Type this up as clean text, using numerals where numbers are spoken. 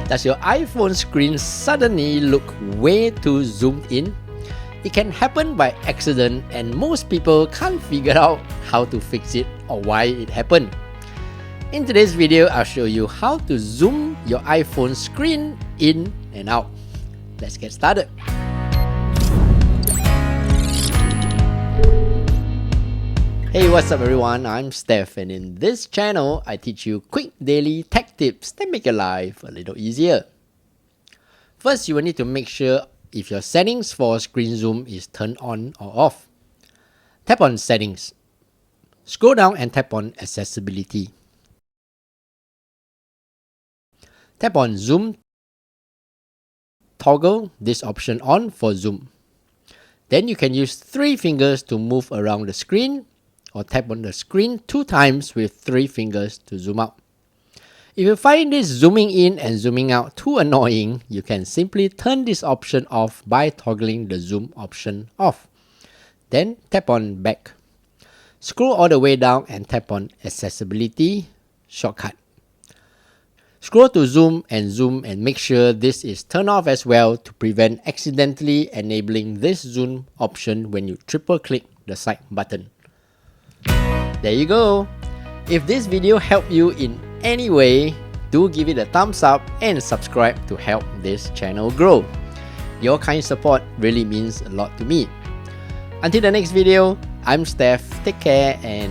Does your iPhone screen suddenly look way too zoomed in? It can happen by accident and most people can't figure out how to fix it or why it happened. In today's video, I'll show you how to zoom your iPhone screen in and out. Let's get started. Hey, what's up everyone? I'm Steph, and in this channel, I teach you quick daily tech tips that make your life a little easier. First, you will need to make sure if your settings for screen zoom is turned on or off. Tap on Settings. Scroll down and tap on Accessibility. Tap on Zoom. Toggle this option on for zoom. Then you can use 3 fingers to move around the screen, or tap on the screen 2 times with 3 fingers to zoom out. If you find this zooming in and zooming out too annoying, you can simply turn this option off by toggling the zoom option off. Then tap on Back. Scroll all the way down and tap on Accessibility shortcut. Scroll to zoom and make sure this is turned off as well to prevent accidentally enabling this zoom option when you triple click the side button. There you go. If this video helped you in any way, do give it a thumbs up and subscribe to help this channel grow. Your kind support really means a lot to me. Until the next video, I'm Steph. Take care and